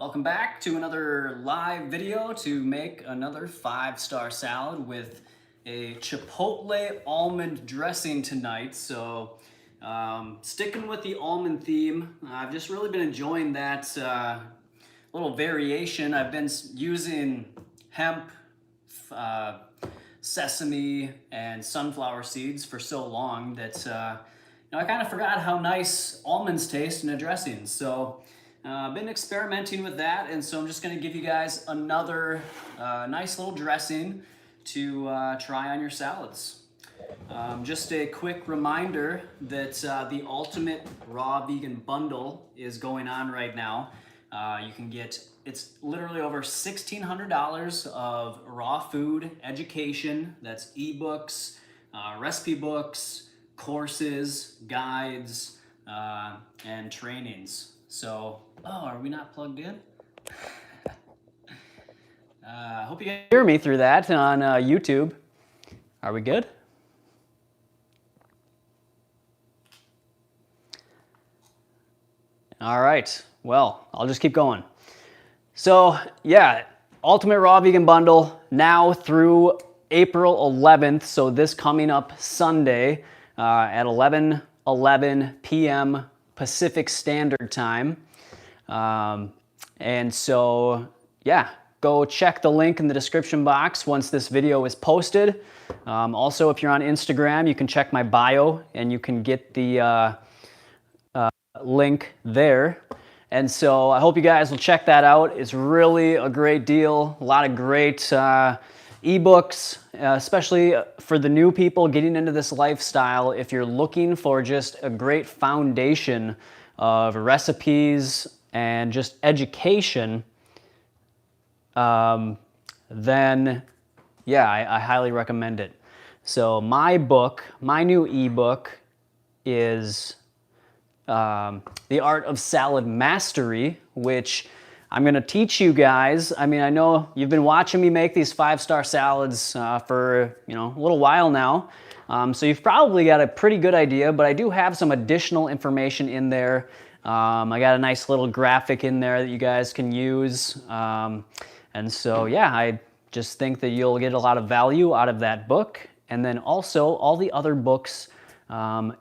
Welcome back to another live video to make another 5-star salad with a Chipotle almond dressing tonight. So sticking with the almond theme, I've just really been enjoying that little variation. I've been using hemp, sesame, and sunflower seeds for so long that I kind of forgot how nice almonds taste in a dressing. So I've been experimenting with that, and so I'm just going to give you guys another nice little dressing to try on your salads. Just a quick reminder that the Ultimate Raw Vegan Bundle is going on right now. You can get, it's literally over $1,600 of raw food education. That's ebooks, recipe books, courses, guides, and trainings. So, are we not plugged in? I hope you can hear me through that on YouTube. Are we good? All right, well, I'll just keep going. So, yeah, Ultimate Raw Vegan Bundle now through April 11th. So this coming up Sunday at 11 p.m. Pacific Standard Time. And so, yeah, go check the link in the description box once this video is posted. Also, if you're on Instagram, you can check my bio and you can get the link there. And so I hope you guys will check that out. It's really a great deal. A lot of great ebooks, especially for the new people getting into this lifestyle. If you're looking for just a great foundation of recipes and just education, then yeah, I highly recommend it. So my book, my new ebook is The Art of Salad Mastery, which I'm going to teach you guys. I mean, I know you've been watching me make these 5-star salads for, a little while now. So you've probably got a pretty good idea, but I do have some additional information in there. I got a nice little graphic in there that you guys can use. And so, yeah, I just think that you'll get a lot of value out of that book. And then also all the other books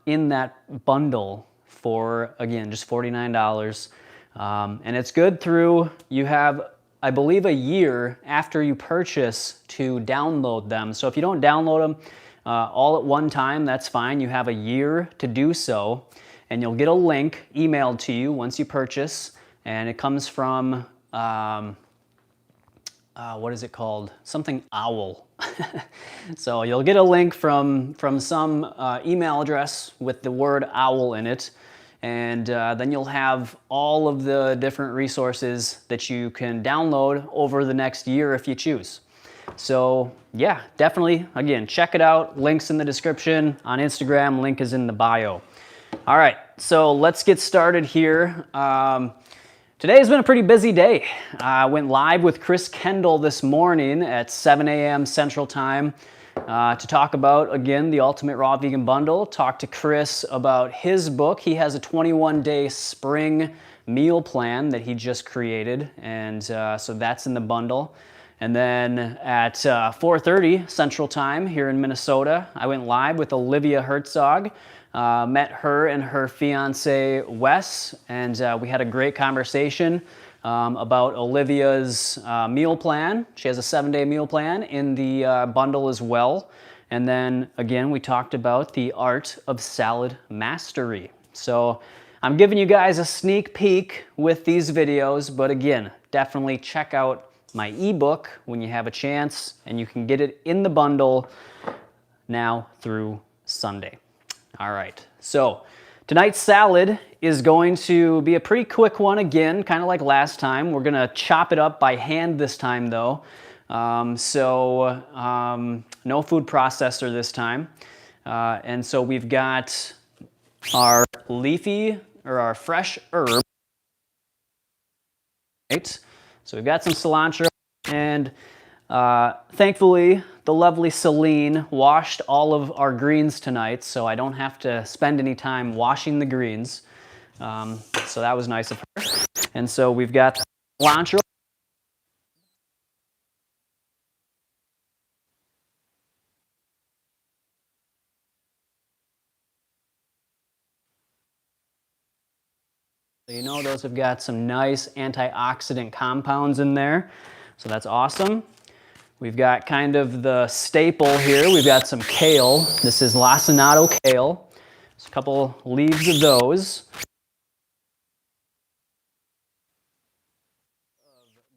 in that bundle for, again, just $49. And it's good through, you have, I believe, a year after you purchase to download them. So if you don't download them all at one time, that's fine. You have a year to do so, and you'll get a link emailed to you once you purchase, and it comes from, what is it called? Something Owl. So you'll get a link from some email address with the word Owl in it. And then you'll have all of the different resources that you can download over the next year if you choose. So yeah, definitely, again, check it out. Link's in the description. On Instagram, link is in the bio. All right, so let's get started here. Today has been a pretty busy day. I went live with Chris Kendall this morning at 7 a.m. Central Time. To talk about, again, the Ultimate Raw Vegan Bundle. Talk to Chris about his book. He has a 21-day spring meal plan that he just created, and so that's in the bundle. And then at 4:30 Central Time here in Minnesota, I went live with Olivia Herzog. Met her and her fiance Wes, and we had a great conversation about Olivia's meal plan. She has a 7-day meal plan in the bundle as well. And then again, we talked about the art of salad mastery. So I'm giving you guys a sneak peek with these videos, but again, definitely check out my ebook when you have a chance, and you can get it in the bundle now through Sunday. All right, so tonight's salad is going to be a pretty quick one again, kind of like last time. We're gonna chop it up by hand this time though. No food processor this time. And so we've got our leafy, or our fresh herb. Right? So we've got some cilantro, and thankfully, the lovely Celine washed all of our greens tonight, so I don't have to spend any time washing the greens. So that was nice of her. And so we've got cilantro. So you know those have got some nice antioxidant compounds in there. So that's awesome. We've got kind of the staple here. We've got some kale. This is lacinato kale. There's a couple leaves of those.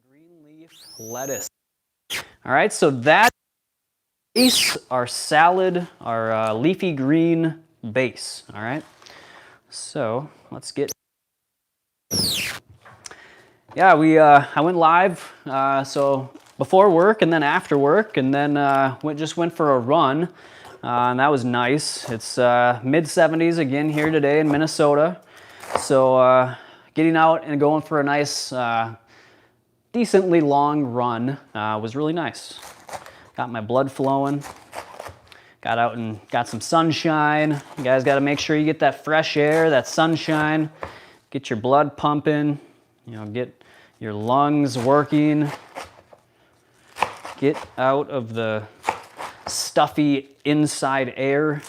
Green leaf lettuce. All right, so that base our salad, our leafy green base. All right, so let's get. Yeah, I went live. So before work and then after work, and then just went for a run, and that was nice. It's mid 70s again here today in Minnesota. So getting out and going for a nice, decently long run was really nice. Got my blood flowing. Got out and got some sunshine. You guys got to make sure you get that fresh air, that sunshine. Get your blood pumping. You know, get your lungs working. Get out of the stuffy inside air.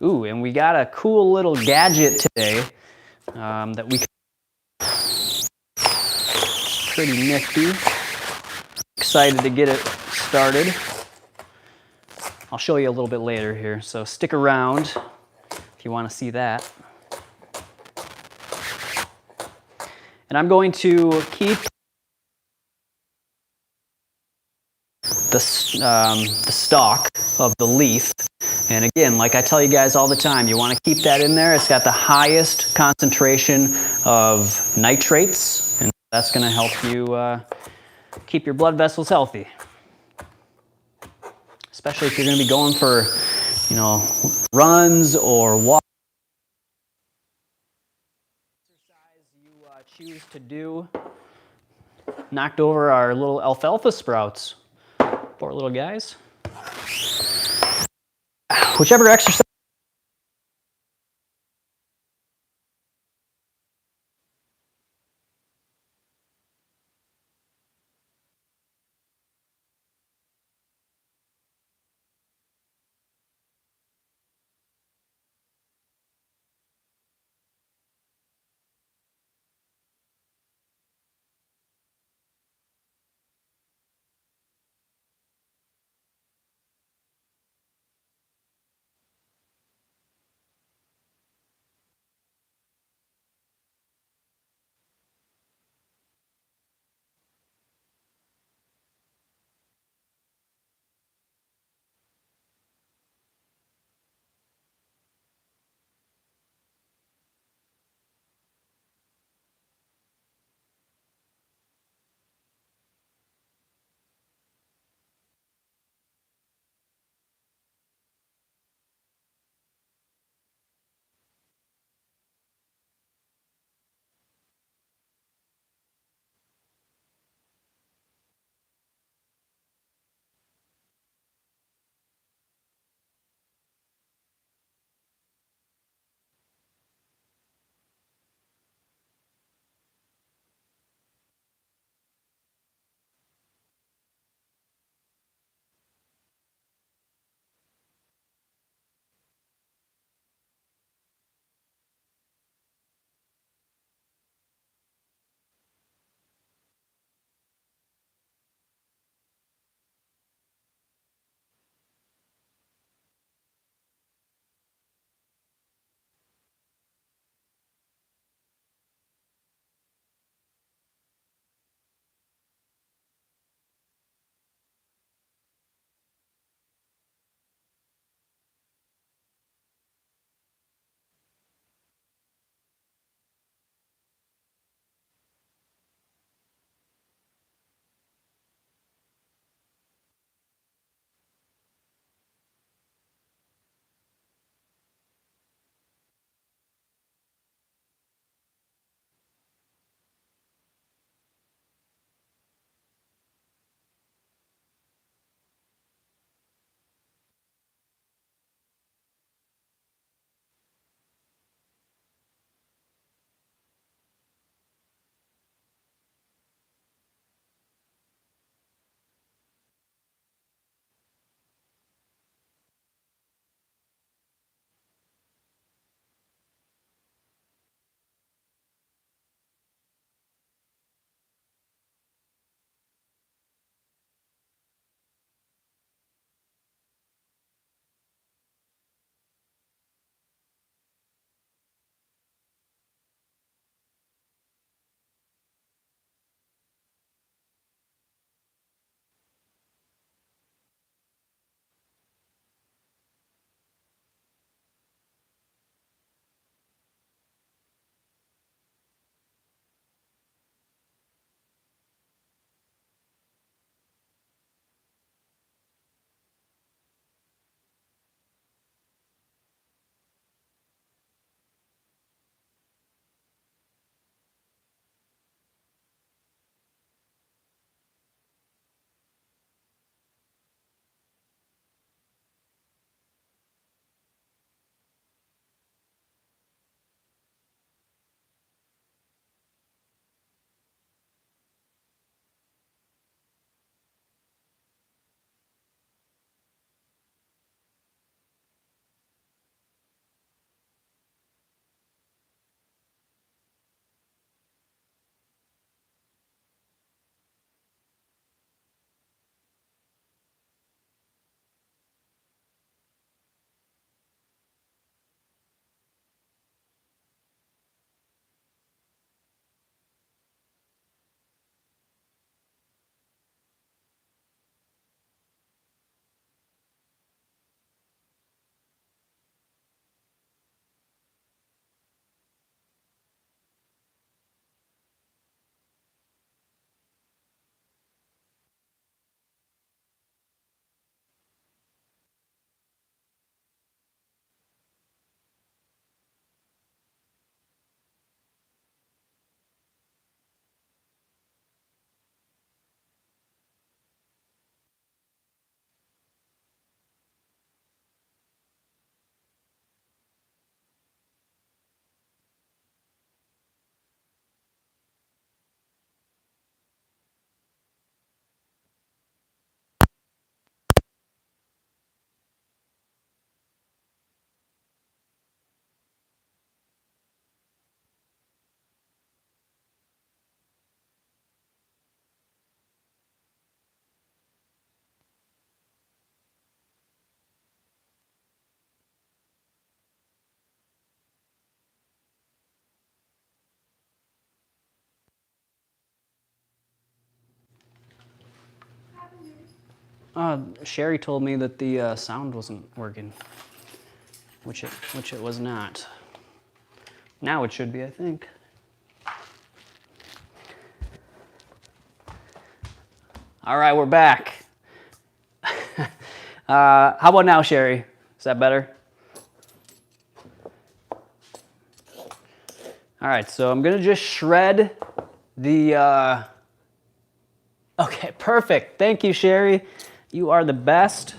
Ooh, and we got a cool little gadget today that we pretty nifty. Excited to get it started. I'll show you a little bit later here, so stick around if you want to see that. And I'm going to keep the stalk of the leaf. And again, like I tell you guys all the time, you want to keep that in there. It's got the highest concentration of nitrates, and that's going to help you keep your blood vessels healthy. Especially if you're going to be going for, you know, runs or walks. Exercise you choose to do. Knocked over our little alfalfa sprouts. Poor little guys. Whichever exercise. Sherry told me that the sound wasn't working, which it was not. Now it should be, I think. All right, we're back. How about now, Sherry? Is that better? All right, so I'm gonna just shred the, okay, perfect. Thank you, Sherry. You are the best.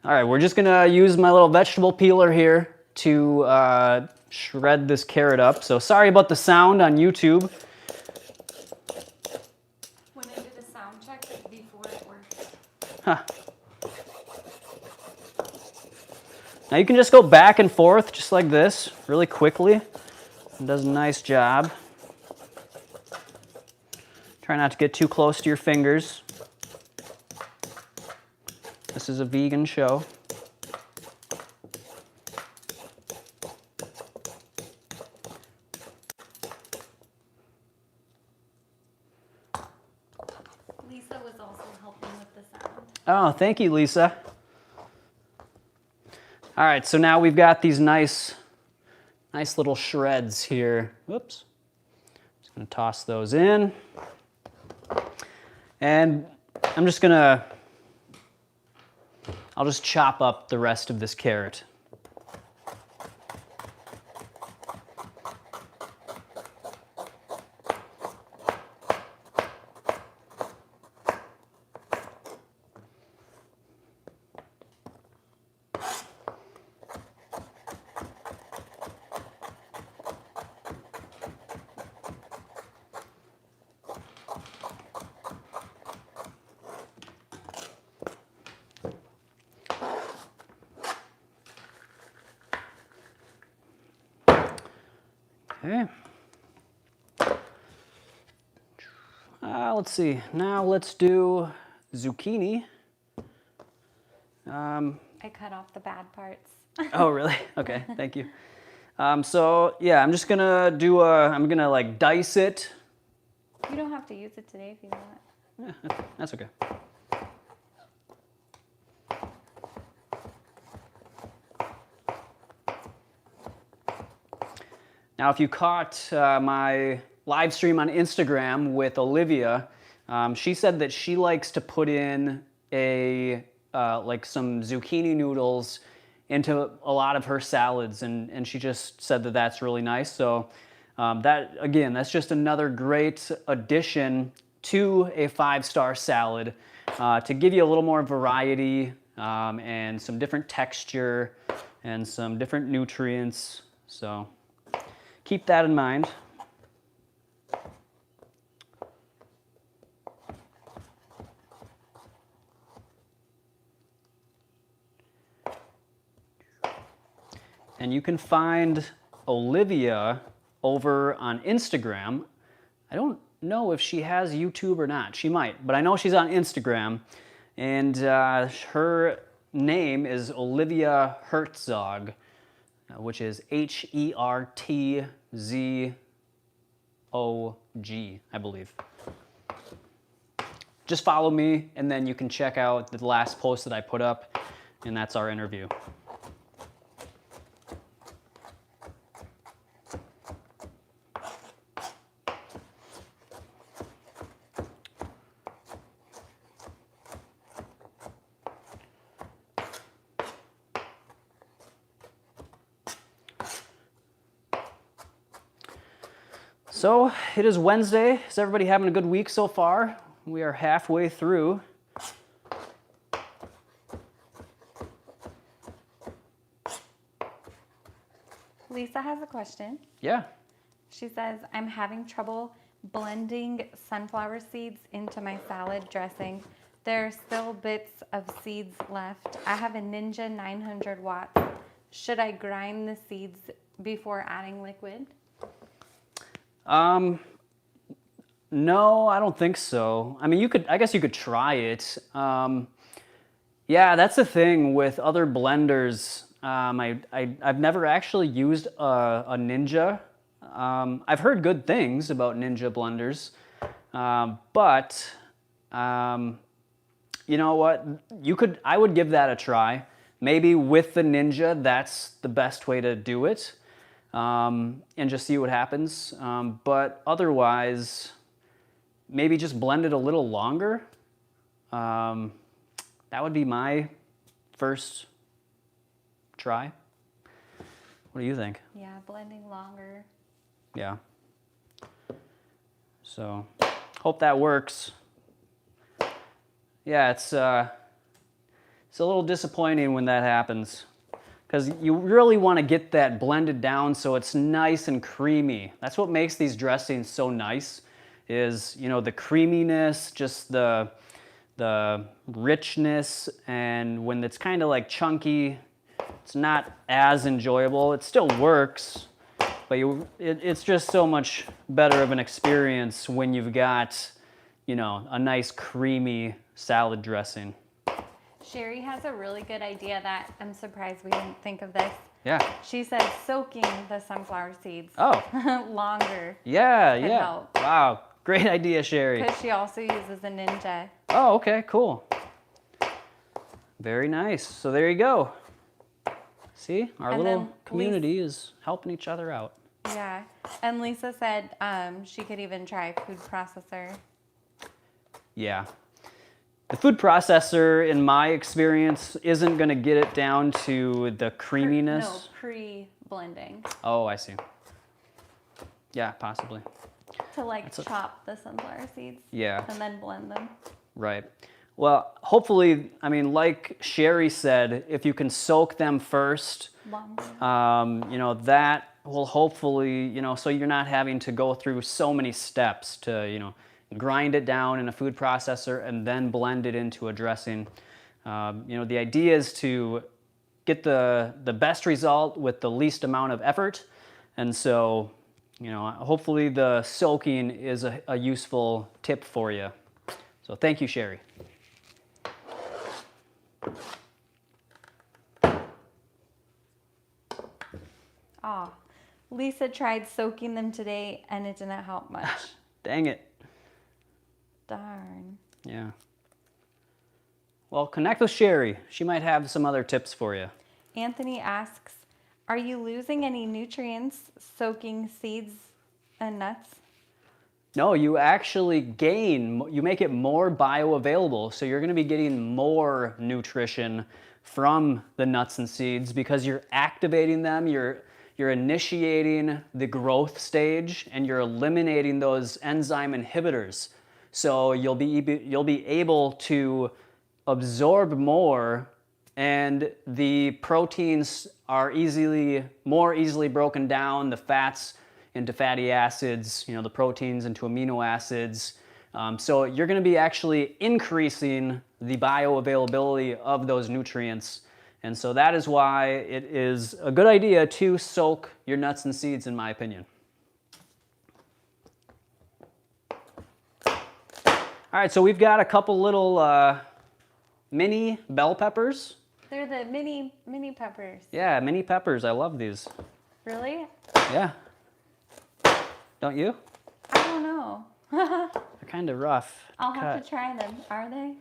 All right, we're just gonna use my little vegetable peeler here to shred this carrot up. So sorry about the sound on YouTube. When I did a sound check before it worked. Huh. Now you can just go back and forth just like this, really quickly. It does a nice job. Try not to get too close to your fingers. This is a vegan show. Lisa was also helping with the sound. Oh, thank you, Lisa. All right, so now we've got these nice little shreds here. Whoops. Just gonna toss those in. And I'm just gonna, I'll just chop up the rest of this carrot. Okay. Let's see. Now let's do zucchini. I cut off the bad parts. Oh, really? Okay, thank you. So yeah, I'm just gonna do I'm gonna like dice it. You don't have to use it today if you want. Yeah, that's okay. Now, if you caught my live stream on Instagram with Olivia, she said that she likes to put in a like some zucchini noodles into a lot of her salads, and she just said that that's really nice. So that, again, that's just another great addition to a 5-star salad to give you a little more variety and some different texture and some different nutrients. So keep that in mind. And you can find Olivia over on Instagram. I don't know if she has YouTube or not. She might, but I know she's on Instagram. And her name is Olivia Herzog, which is Herzog, I believe. Just follow me, and then you can check out the last post that I put up, and that's our interview. So it is Wednesday. Is everybody having a good week so far? We are halfway through. Lisa has a question. Yeah. She says, I'm having trouble blending sunflower seeds into my salad dressing. There are still bits of seeds left. I have a Ninja 900 watts. Should I grind the seeds before adding liquid? No, I don't think so. I mean, I guess you could try it. Yeah, that's the thing with other blenders. I've never actually used a Ninja. I've heard good things about Ninja blenders, but you know what? I would give that a try. Maybe with the Ninja, that's the best way to do it, and just see what happens. But otherwise, maybe just blend it a little longer. That would be my first try. What do you think? Yeah, blending longer. Yeah. So, hope that works. Yeah, it's a little disappointing when that happens, because you really want to get that blended down so it's nice and creamy. That's what makes these dressings so nice, is, you know, the creaminess, just the richness, and when it's kind of like chunky, it's not as enjoyable. It still works, but it's just so much better of an experience when you've got, you know, a nice creamy salad dressing. Sherry has a really good idea that I'm surprised we didn't think of this. Yeah. She said soaking the sunflower seeds longer. Yeah, could yeah. help. Wow, great idea, Sherry. Because she also uses a Ninja. Oh, okay, cool. Very nice. So there you go. See, our And little then community is helping each other out. Yeah. And Lisa said she could even try food processor. Yeah. The food processor, in my experience, isn't going to get it down to the creaminess. No, pre-blending. Oh, I see. Yeah, possibly. To like chop the sunflower seeds. Yeah. And then blend them. Right. Well, hopefully, I mean, like Sherry said, if you can soak them first, Longer. you know, that will hopefully, you know, so you're not having to go through so many steps to, you know, grind it down in a food processor and then blend it into a dressing. You know, the idea is to get the best result with the least amount of effort. And so, you know, hopefully the soaking is a useful tip for you. So thank you, Sherry. Oh, Lisa tried soaking them today and it didn't help much. Dang it. Darn. Yeah. Well, connect with Sherry. She might have some other tips for you. Anthony asks, are you losing any nutrients soaking seeds and nuts? No, you actually gain, you make it more bioavailable. So you're going to be getting more nutrition from the nuts and seeds because you're activating them, you're initiating the growth stage, and you're eliminating those enzyme inhibitors. So you'll be able to absorb more, and the proteins are more easily broken down, the fats into fatty acids, you know, the proteins into amino acids. So you're going to be actually increasing the bioavailability of those nutrients. And so that is why it is a good idea to soak your nuts and seeds, in my opinion. All right, so we've got a couple little mini bell peppers. They're the mini peppers. Yeah, mini peppers. I love these. Really? Yeah. Don't you? I don't know. They're kind of rough. I'll have to try them. Are they?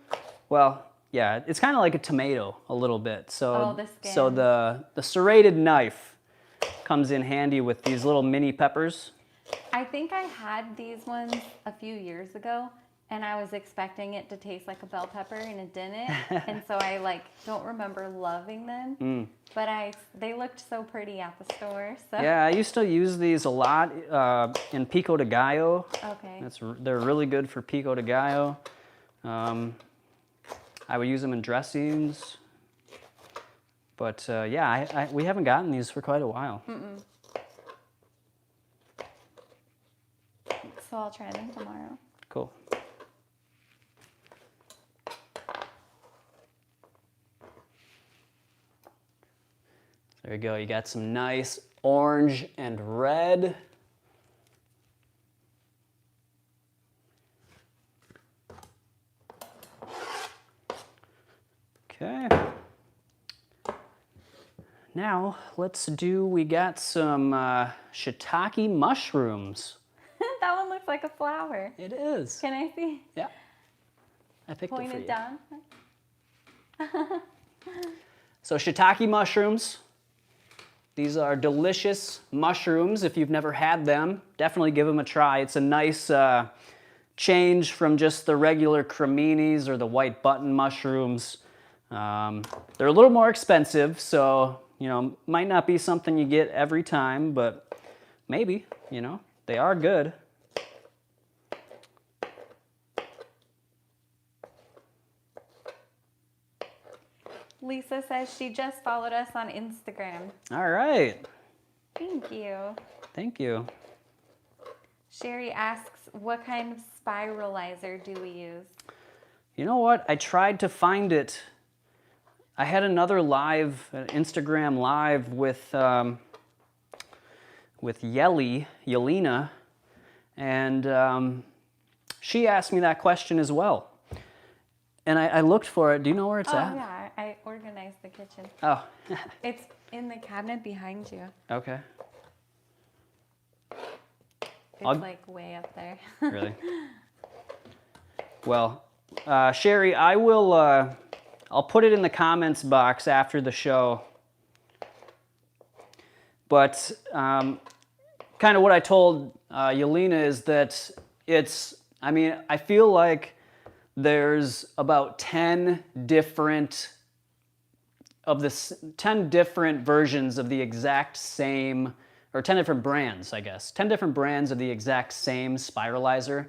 Well, yeah, it's kind of like a tomato a little bit. So, the skin. So the serrated knife comes in handy with these little mini peppers. I think I had these ones a few years ago, and I was expecting it to taste like a bell pepper, and it didn't. And so I don't remember loving them. But they looked so pretty at the store. So. Yeah, I used to use these a lot in pico de gallo. Okay. They're really good for pico de gallo. I would use them in dressings. But yeah, we haven't gotten these for quite a while. So I'll try them tomorrow. Cool. There you go. You got some nice orange and red. Okay. Now, we got some shiitake mushrooms. That one looks like a flower. It is. Can I see? Yeah. I picked Point it for it you. down. So shiitake mushrooms. These are delicious mushrooms. If you've never had them, definitely give them a try. It's a nice change from just the regular creminis or the white button mushrooms. They're a little more expensive, so might not be something you get every time, but maybe, they are good. Lisa says she just followed us on Instagram. All right. Thank you. Thank you. Sherry asks, what kind of spiralizer do we use? You know what? I tried to find it. I had another live, an Instagram live with Yelena, and she asked me that question as well. And I looked for it. Do you know where it's at? Oh, yeah. I organized the kitchen. Oh. It's in the cabinet behind you. Okay. It's like way up there. Really? Well, Sherry, I'll put it in the comments box after the show. But kind of what I told Yelena is that I feel like there's about 10 different versions of the exact same, or 10 different brands, I guess. 10 different brands of the exact same spiralizer.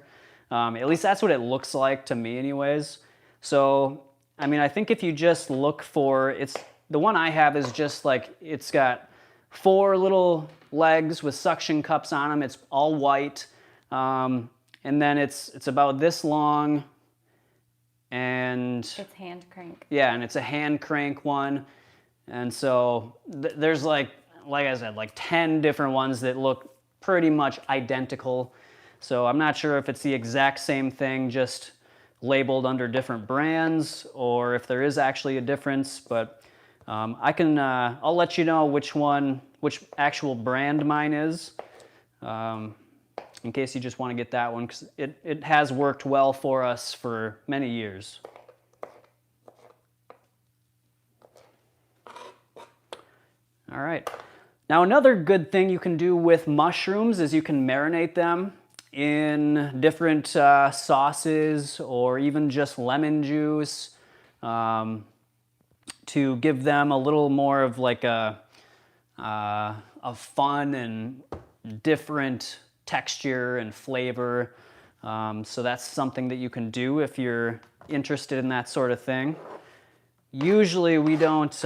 At least that's what it looks like to me anyways. So, I think if you just look for, the one I have is just like, it's got 4 little legs with suction cups on them. It's all white. And then it's about this long. And it's hand crank. Yeah, and it's a hand crank one. And so there's like I said, like 10 different ones that look pretty much identical. So I'm not sure if it's the exact same thing, just labeled under different brands, or if there is actually a difference. But I'll let you know which actual brand mine is, in case you just want to get that one, because it has worked well for us for many years. All right. Now another good thing you can do with mushrooms is you can marinate them in different sauces, or even just lemon juice, to give them a little more of like a fun and different texture and flavor. So that's something that you can do if you're interested in that sort of thing. Usually we don't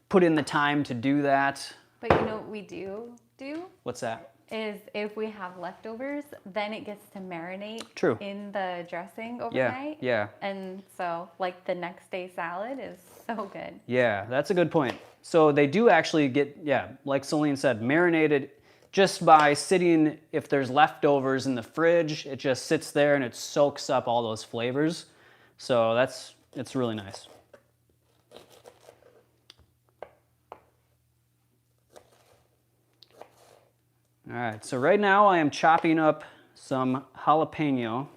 put in the time to do that. But you know what we do? What's that? Is if we have leftovers, then it gets to marinate True. in the dressing overnight. Yeah. And so like the next day salad is so good. Yeah, that's a good point. So they do actually get, like Celine said, marinated just by sitting. If there's leftovers in the fridge, it just sits there and it soaks up all those flavors. So it's really nice. All right, so right now I am chopping up some jalapeno.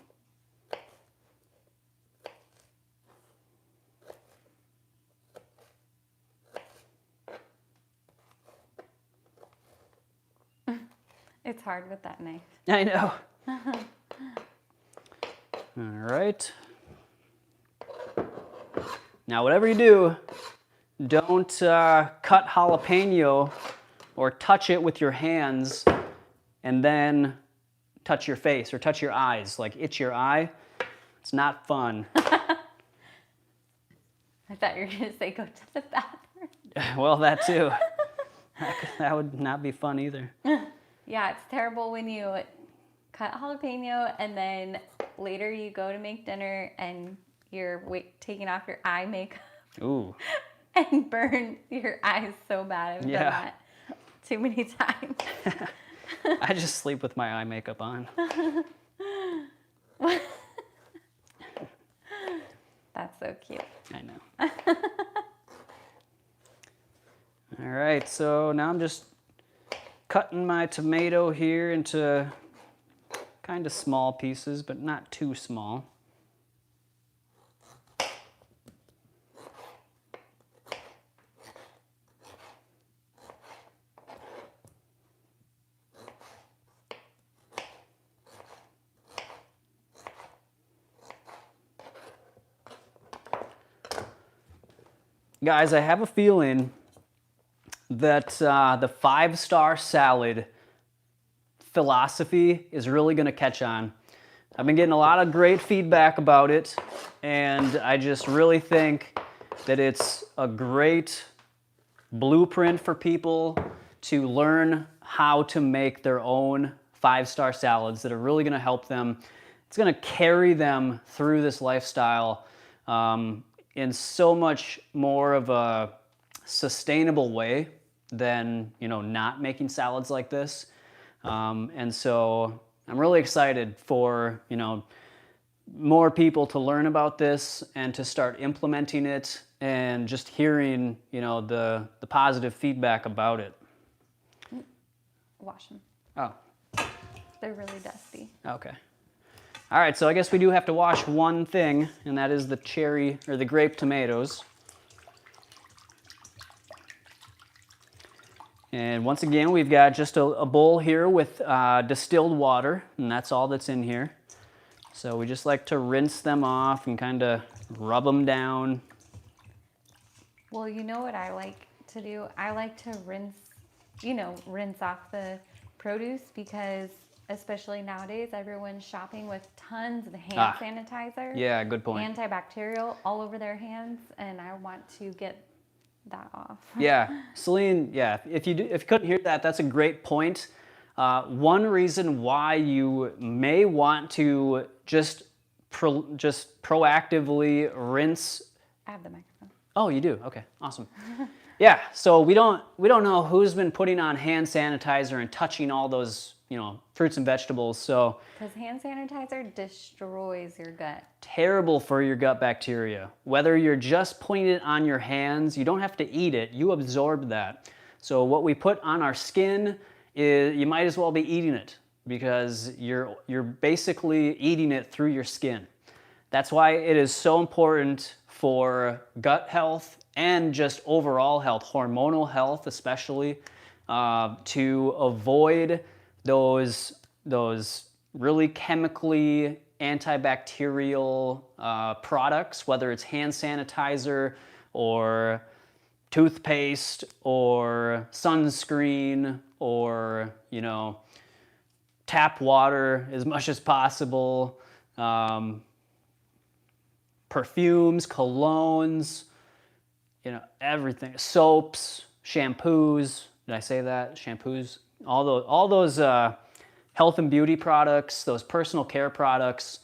It's hard with that knife. I know. All right. Now, whatever you do, don't cut jalapeno or touch it with your hands and then touch your face or touch your eyes, like itch your eye. It's not fun. I thought you were going to say go to the bathroom. Well, that too. That would not be fun either. Yeah, it's terrible when you cut jalapeno and then later you go to make dinner and you're taking off your eye makeup. Ooh. And burn your eyes so bad. I've done that too many times. I just sleep with my eye makeup on. That's so cute. I know. All right, so now I'm just cutting my tomato here into kind of small pieces, but not too small. Guys, I have a feeling that the 5-star salad philosophy is really going to catch on. I've been getting a lot of great feedback about it, and I just really think that it's a great blueprint for people to learn how to make their own 5-star salads that are really going to help them. It's going to carry them through this lifestyle in so much more of a sustainable way than, you know, not making salads like this. And so I'm really excited for, you know, more people to learn about this and to start implementing it and just hearing, you know, the positive feedback about it. Wash them. Oh, They're really dusty. okay. All right, so I guess we do have to wash one thing, and that is the cherry or the grape tomatoes. And once again, we've got just a bowl here with distilled water, and that's all that's in here. So we just like to rinse them off and kind of rub them down. Well, you know what I like to do? I like to rinse off the produce because especially nowadays, everyone's shopping with tons of hand sanitizer. Yeah, good point. Antibacterial all over their hands, and I want to get that off. Yeah, Celine, yeah, if you couldn't hear that, that's a great point. One reason why you may want to just proactively rinse. I have the microphone. Oh, you do? Okay, awesome. Yeah, so we don't know who's been putting on hand sanitizer and touching all those, you know, fruits and vegetables. So because hand sanitizer destroys your gut. Terrible for your gut bacteria. Whether you're just putting it on your hands, you don't have to eat it. You absorb that. So what we put on our skin is you might as well be eating it because you're basically eating it through your skin. That's why it is so important for gut health and just overall health, hormonal health especially, to avoid those really chemically antibacterial products, whether it's hand sanitizer or toothpaste or sunscreen or, you know, tap water as much as possible, perfumes, colognes, you know, everything, soaps, shampoos. Did I say that? Shampoos, all those health and beauty products, those personal care products.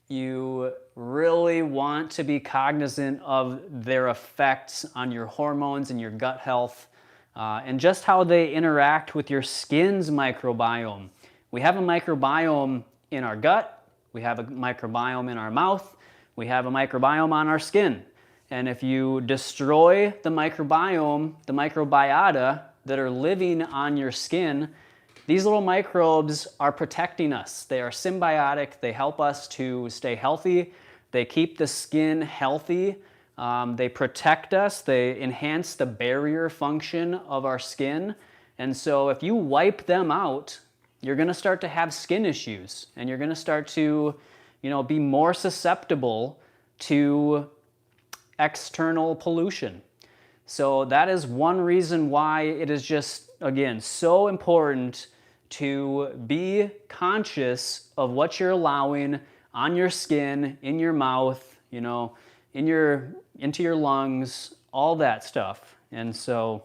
You really want to be cognizant of their effects on your hormones and your gut health, and just how they interact with your skin's microbiome. We have a microbiome in our gut, we have a microbiome in our mouth, we have a microbiome on our skin. And if you destroy the microbiome, the microbiota that are living on your skin, these little microbes are protecting us. They are symbiotic. They help us to stay healthy. They keep the skin healthy. They protect us. They enhance the barrier function of our skin. And so if you wipe them out, you're going to start to have skin issues, and you're going to start to, you know, be more susceptible to external pollution. So that is one reason why it is just, again, so important to be conscious of what you're allowing on your skin, in your mouth, you know, into your lungs, all that stuff. And so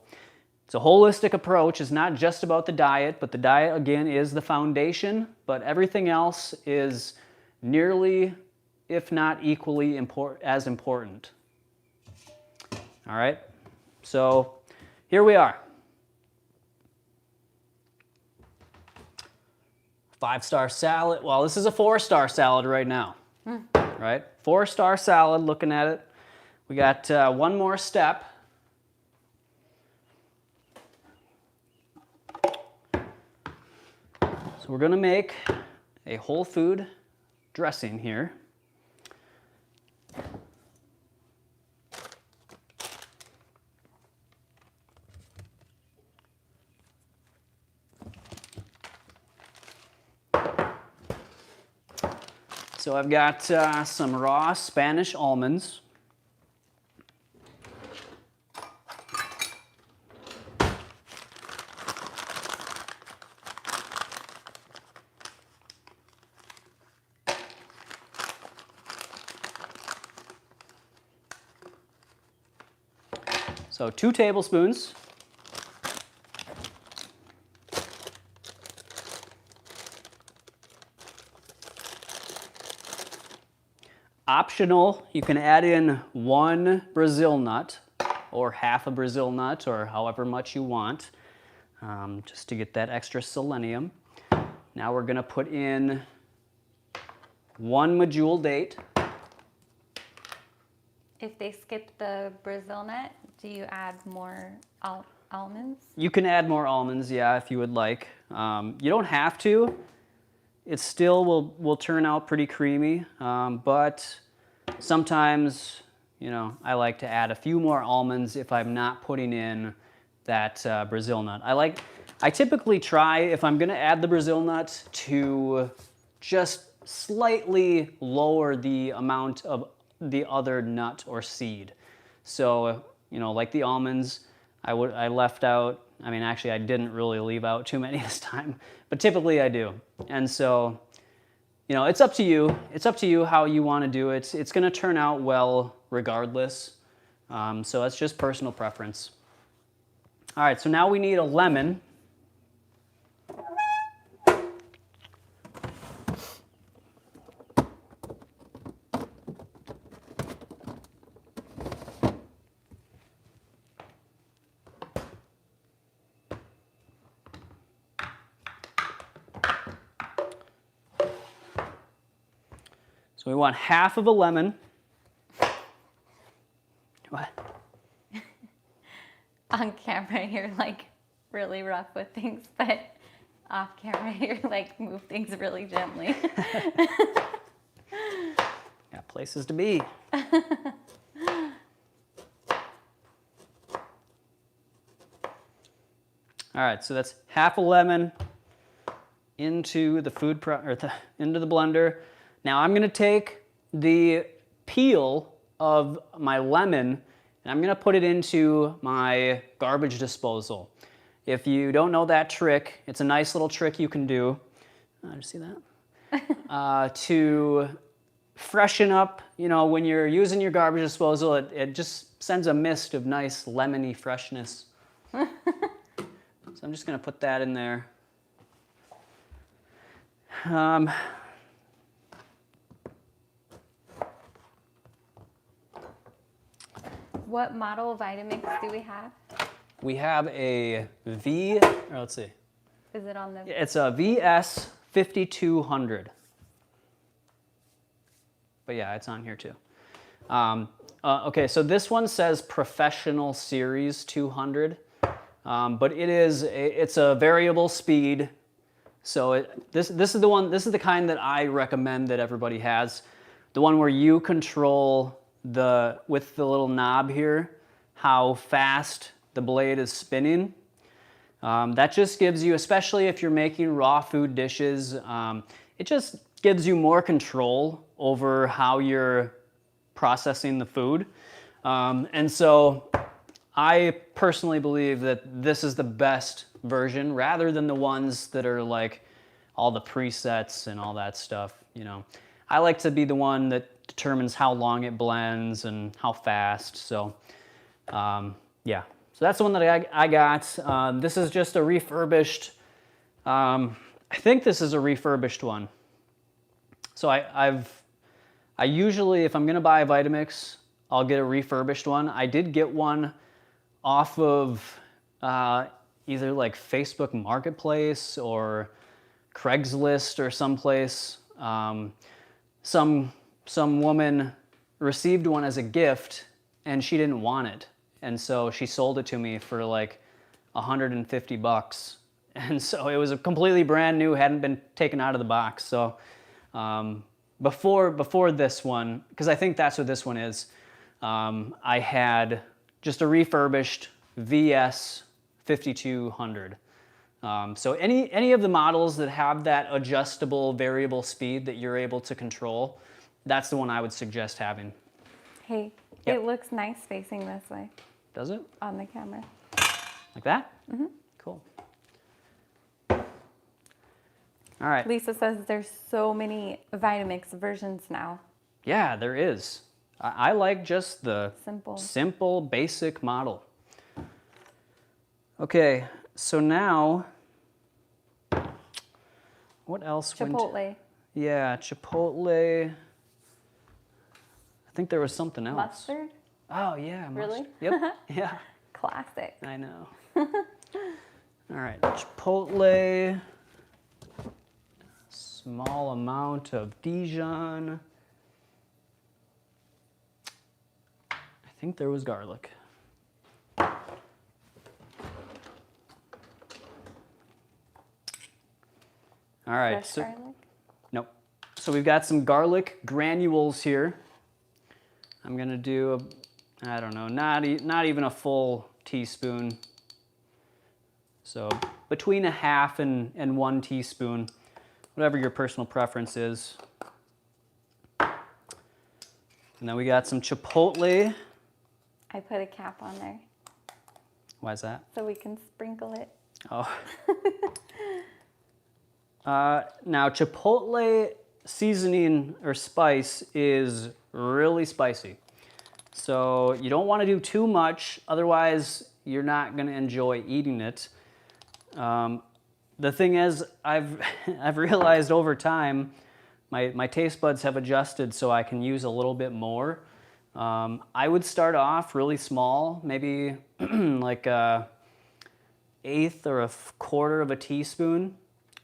it's a holistic approach. It's not just about the diet, but the diet, again, is the foundation, but everything else is nearly, if not equally as important. All right, so here we are. 5-star salad. Well, this is a 4-star salad right now, right? 4-star salad, looking at it. We got one more step. So we're gonna make a whole food dressing here. So I've got some raw Spanish almonds. So 2 tablespoons. Optional, you can add in 1 Brazil nut or half a Brazil nut or however much you want, just to get that extra selenium. Now we're gonna put in 1 medjool date. If they skip the Brazil nut, do you add more almonds? You can add more almonds, yeah, if you would like. You don't have to. It still will turn out pretty creamy, but sometimes, you know, I like to add a few more almonds if I'm not putting in that Brazil nut. I typically try, if I'm gonna add the Brazil nut, to just slightly lower the amount of the other nut or seed. So, you know, like the almonds, I left out, I mean, actually I didn't really leave out too many this time, but typically I do. And so, you know, it's up to you. It's up to you how you want to do it. It's going to turn out well regardless. So it's just personal preference. All right, so now we need a lemon. So we want half of a lemon. What? On camera, you're like really rough with things, but off camera, you're like move things really gently. Got places to be. All right, so that's half a lemon into the into the blender. Now I'm going to take the peel of my lemon and I'm going to put it into my garbage disposal. If you don't know that trick, it's a nice little trick you can do. Did you see that? To freshen up, you know, when you're using your garbage disposal, it just sends a mist of nice lemony freshness. So I'm just going to put that in there. What model Vitamix do we have? We have a let's see. Is it on the? It's a VS 5200. But yeah, it's on here too. Okay, so this one says Professional Series 200, but it's a variable speed. So this is the one. This is the kind that I recommend that everybody has. The one where you control with the little knob here, how fast the blade is spinning. That just gives you, especially if you're making raw food dishes, it just gives you more control over how you're processing the food. And so I personally believe that this is the best version rather than the ones that are like all the presets and all that stuff, you know. I like to be the one that determines how long it blends and how fast. So, yeah. So that's the one that I got. This is just a refurbished. I think this is a refurbished one. So I usually, if I'm gonna buy a Vitamix, I'll get a refurbished one. I did get one off of either like Facebook Marketplace or Craigslist or someplace. Some woman received one as a gift and she didn't want it. And so she sold it to me for like $150. And so it was a completely brand new, hadn't been taken out of the box. So before this one, because I think that's what this one is, I had just a refurbished VS 5200. So any of the models that have that adjustable variable speed that you're able to control, that's the one I would suggest having. Hey, Yep. It looks nice facing this way. Does it? On the camera. Like that? Mm-hmm. Cool. All right. Lisa says there's so many Vitamix versions now. Yeah, there is. I like just the Simple. simple, basic model. Okay, so now, what else Chipotle. Yeah, Chipotle. I think there was something else. Mustard? Oh, yeah, mustard. Really? Yep, yeah. Classic. I know. All right, Chipotle. Small amount of Dijon. I think there was garlic. All right. Fresh garlic? Nope. So we've got some garlic granules here. I'm gonna do I don't know, not even a full teaspoon. So between a half and 1 teaspoon, whatever your personal preference is. And then we got some chipotle. I put a cap on there Why is that? so we can sprinkle it. Oh. Now chipotle seasoning or spice is really spicy. So you don't want to do too much, otherwise you're not going to enjoy eating it. The thing is, I've realized over time, my taste buds have adjusted so I can use a little bit more. I would start off really small, maybe like a 1/8 or a 1/4 of a teaspoon.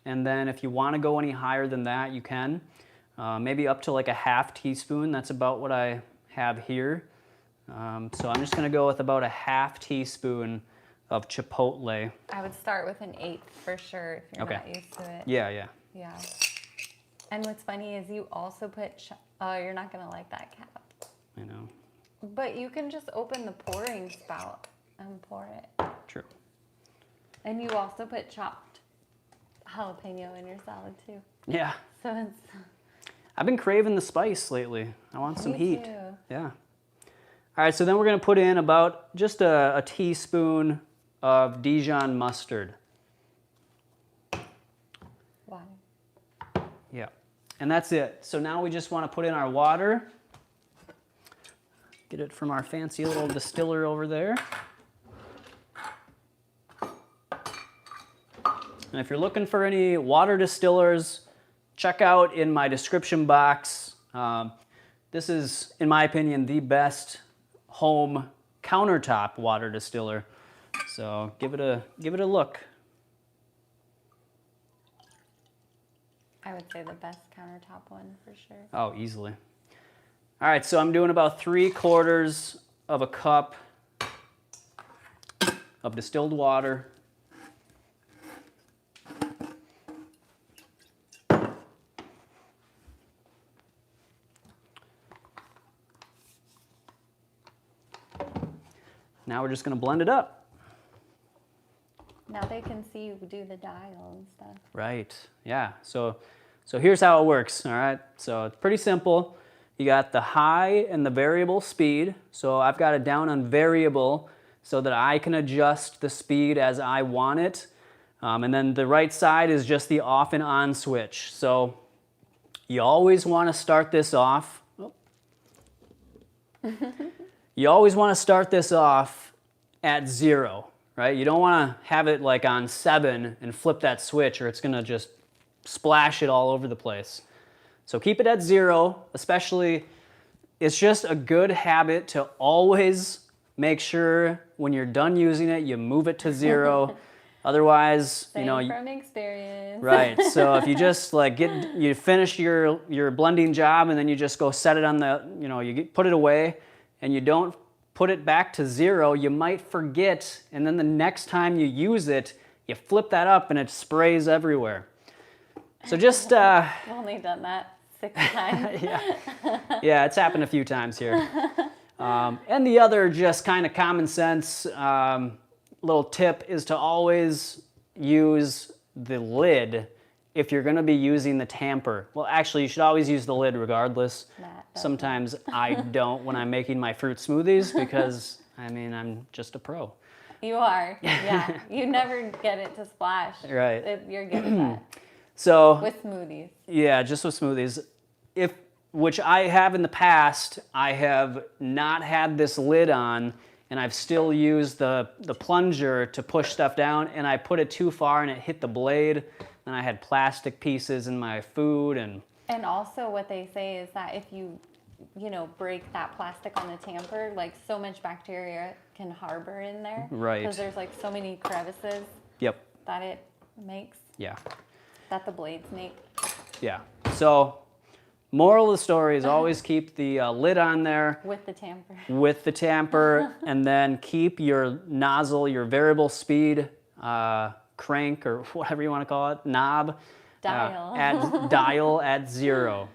And then if you want to go any higher than that, you can. Maybe up to like a 1/2 teaspoon. That's about what I have here. So I'm just going to go with about a 1/2 teaspoon of chipotle. I would start with an 1/8 for sure if you're not used to it. Yeah, yeah. Yeah. And what's funny is you also put, oh, you're not going to like that cap. I know. But you can just open the pouring spout and pour it. True. And you also put chopped jalapeno in your salad too. Yeah. So it's... I've been craving the spice lately. I want some heat. Too. Yeah. All right, so then we're going to put in about just a teaspoon of Dijon mustard. Water. Yeah. And that's it. So now we just want to put in our water. Get it from our fancy little distiller over there. And if you're looking for any water distillers, check out in my description box. This is, in my opinion, the best home countertop water distiller. So give it a look. I would say the best countertop one for sure. Oh, easily. All right, so I'm doing about 3/4 of a cup of distilled water. Now we're just going to blend it up. Now they can see you do the dial and stuff. Right, yeah. So here's how it works, all right? So it's pretty simple. You got the high and the variable speed. So I've got it down on variable so that I can adjust the speed as I want it. And then the right side is just the off and on switch. So you always want to start this off. You always want to start this off at 0, right? You don't want to have it like on 7 and flip that switch or it's going to just splash it all over the place. So keep it at 0, especially, it's just a good habit to always make sure when you're done using it, you move it to 0. Otherwise, Same you know, from experience. right. So if you just like you finish your blending job and then you just go set it on the, you know, put it away and you don't put it back to 0, you might forget. And then the next time you use it, you flip that up and it sprays everywhere. So just, I've only done that 6 times. yeah, it's happened a few times here. And the other just kind of common sense little tip is to always use the lid if you're going to be using the tamper. Well, actually, you should always use the lid regardless. Sometimes I don't when I'm making my fruit smoothies because, I mean, I'm just a pro. You are, yeah. You never get it to splash. Right. You're good at that. So With smoothies. yeah, just with smoothies. Which I have in the past, I have not had this lid on and I've still used the plunger to push stuff down, and I put it too far and it hit the blade, and I had plastic pieces in my food. And also what they say is that if you break that plastic on the tamper, like so much bacteria can harbor in there. Right. Because there's like so many crevices. Yep. That it makes. Yeah. That the blades make. Yeah. So, moral of the story is always keep the lid on there. With the tamper. With the tamper, and then keep your nozzle, your variable speed crank, or whatever you want to call it, knob. Dial. Dial at 0.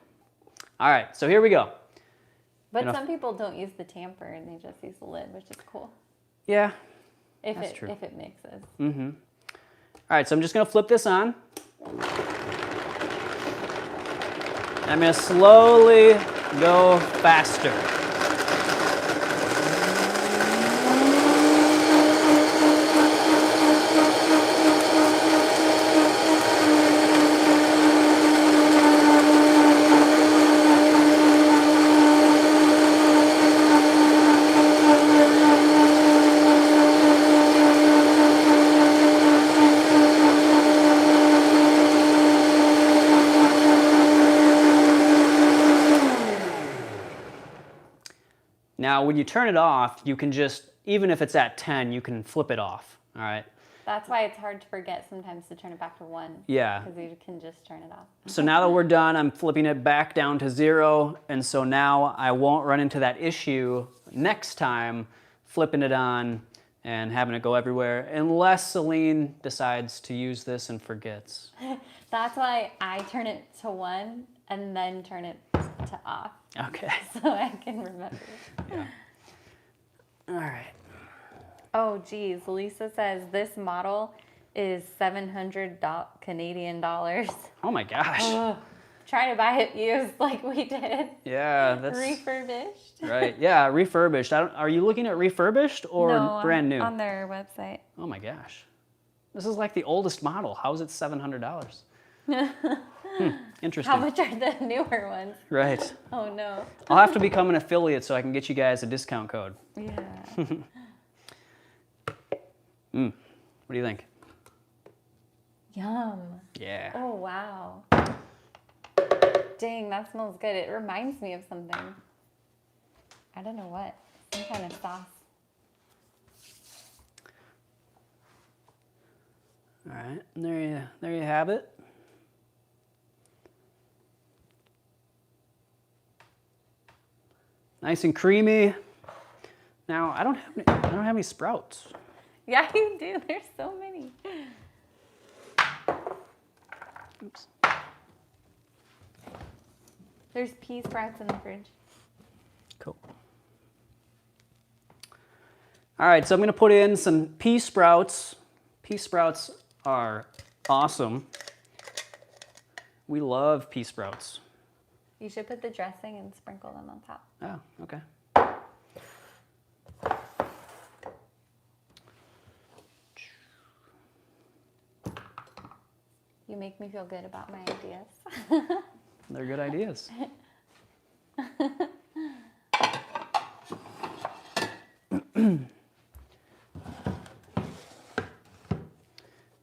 All right, so here we go. But some people don't use the tamper and they just use the lid, which is cool. Yeah, that's true. If it mixes. Mm-hmm. All right, so I'm just going to flip this on. I'm going to slowly go faster. Now, when you turn it off, you can just, even if it's at 10, you can flip it off, all right? That's why it's hard to forget sometimes to turn it back to 1. Yeah. Because you can just turn it off. So now that we're done, I'm flipping it back down to 0, and so now I won't run into that issue next time flipping it on and having it go everywhere, unless Celine decides to use this and forgets. That's why I turn it to 1 and then turn it to off. Okay. So I can remember. Yeah. All right. Oh, geez. Lisa says this model is $700 Canadian dollars. Oh my gosh. Trying to buy it used like we did. Yeah, that's refurbished. Right. Yeah, refurbished. Are you looking at refurbished or brand new? On their website. Oh my gosh. This is like the oldest model. How is it $700? Interesting. How much are the newer ones? Right. Oh no. I'll have to become an affiliate so I can get you guys a discount code. Yeah. What do you think? Yum. Yeah. Oh wow. Dang, that smells good. It reminds me of something. I don't know what. Some kind of sauce. All right. And there you have it. Nice and creamy. Now I don't have any sprouts. Yeah, you do. There's so many. Oops. There's pea sprouts in the fridge. Cool. All right, so I'm gonna put in some pea sprouts. Pea sprouts are awesome. We love pea sprouts. You should put the dressing and sprinkle them on top. Oh, okay. You make me feel good about my ideas. They're good ideas.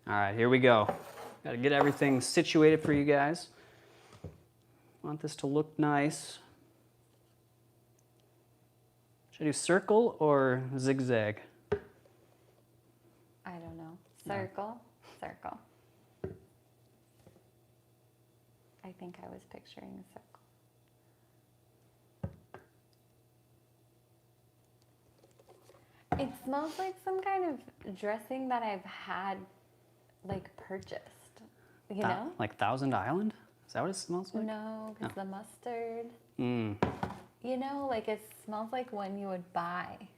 All right, here we go. Got to get everything situated for you guys. Want this to look nice. Should I do circle or zigzag? I don't know. Circle, circle. I think I was picturing a circle. It smells like some kind of dressing that I've had, like, purchased, you know? Like Thousand Island? Is that what it smells like? No, because the mustard, Mm. you know, like it smells like one you would buy.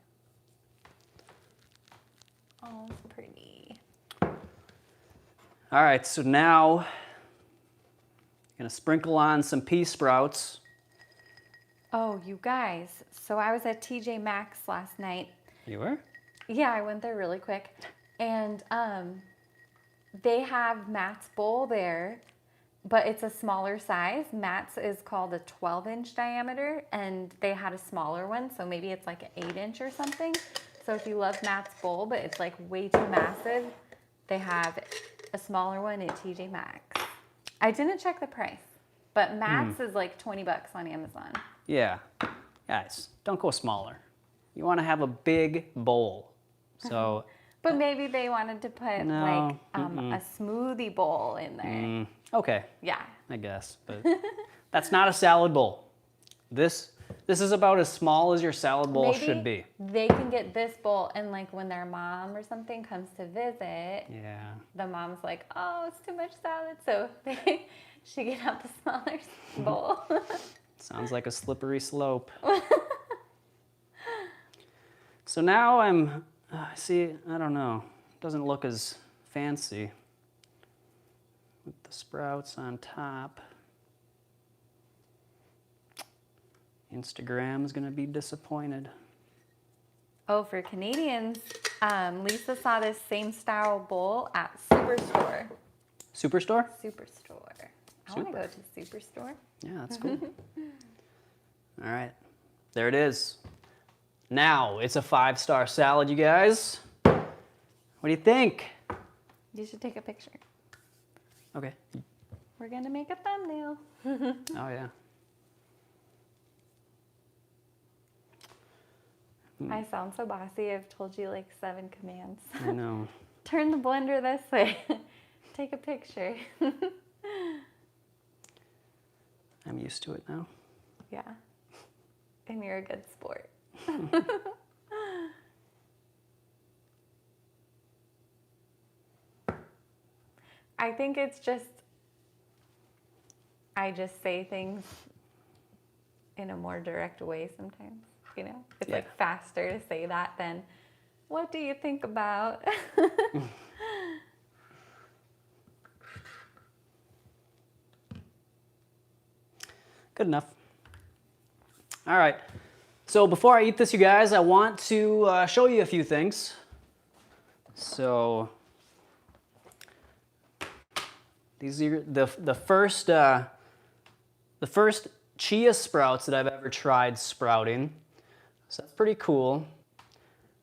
Oh, it's pretty. All right, so now I'm gonna sprinkle on some pea sprouts. Oh, you guys. So I was at TJ Maxx last night. You were? Yeah, I went there really quick. And they have Matt's bowl there, but it's a smaller size. Matt's is called a 12-inch diameter, and they had a smaller one, so maybe it's like an 8-inch or something. So if you love Matt's bowl, but it's like way too massive, they have a smaller one at TJ Maxx. I didn't check the price, but Matt's is like 20 bucks on Amazon. Yeah. Guys, don't go smaller. You want to have a big bowl. So. But maybe they wanted to put No. a smoothie bowl in there. Okay. Yeah. I guess, but that's not a salad bowl. This is about as small as your salad bowl should be. They can get this bowl, and like when their mom or something comes to visit, Yeah. the mom's like, "Oh, it's too much salad," so she get out the smaller bowl. Sounds like a slippery slope. So now I'm, see, I don't know. Doesn't look as fancy with the sprouts on top. Instagram's gonna be disappointed. Oh, for Canadians, Lisa saw this same style bowl at Superstore. Superstore? Superstore. I want to go to Superstore. Yeah, that's cool. All right, there it is. Now it's a 5-star salad, you guys. What do you think? You should take a picture. Okay. We're gonna make a thumbnail. Oh yeah. I sound so bossy. I've told you like 7 commands. I know. Turn the blender this way. Take a picture. I'm used to it now. Yeah. And you're a good sport. I think it's just, I just say things in a more direct way sometimes, you know? It's Yeah. like faster to say that than, what do you think about? Good enough. All right. So before I eat this, you guys, I want to show you a few things. So these are the first Chia Sprouts that I've ever tried sprouting. So that's pretty cool.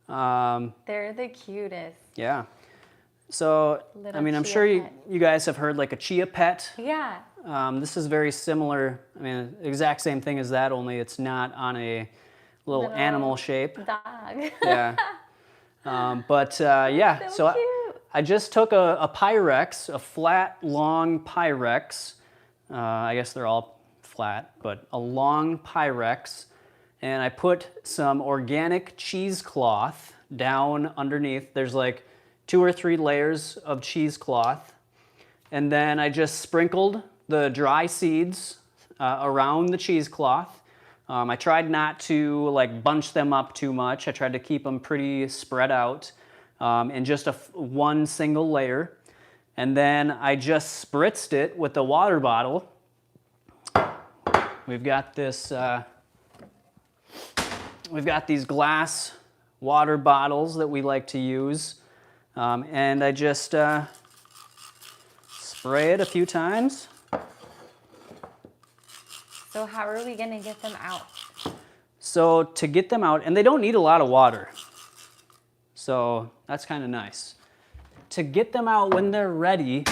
They're the cutest. Yeah. So, I Little mean, I'm chia sure pet. you guys have heard like a Chia Pet. Yeah. This is very similar. I mean, exact same thing as that, only it's not on a little animal shape. Dog. Yeah. Yeah. So cute. I just took a Pyrex, a flat, long Pyrex. I guess they're all flat, but a long Pyrex. And I put some organic cheesecloth down underneath. There's like 2 or 3 layers of cheesecloth. And then I just sprinkled the dry seeds around the cheesecloth. I tried not to like bunch them up too much. I tried to keep them pretty spread out in just one single layer. And then I just spritzed it with a water bottle. We've got this, we've got these glass water bottles that we like to use. And I just spray it a few times. So how are we gonna get them out? So to get them out, and they don't need a lot of water. So that's kind of nice. To get them out when they're ready.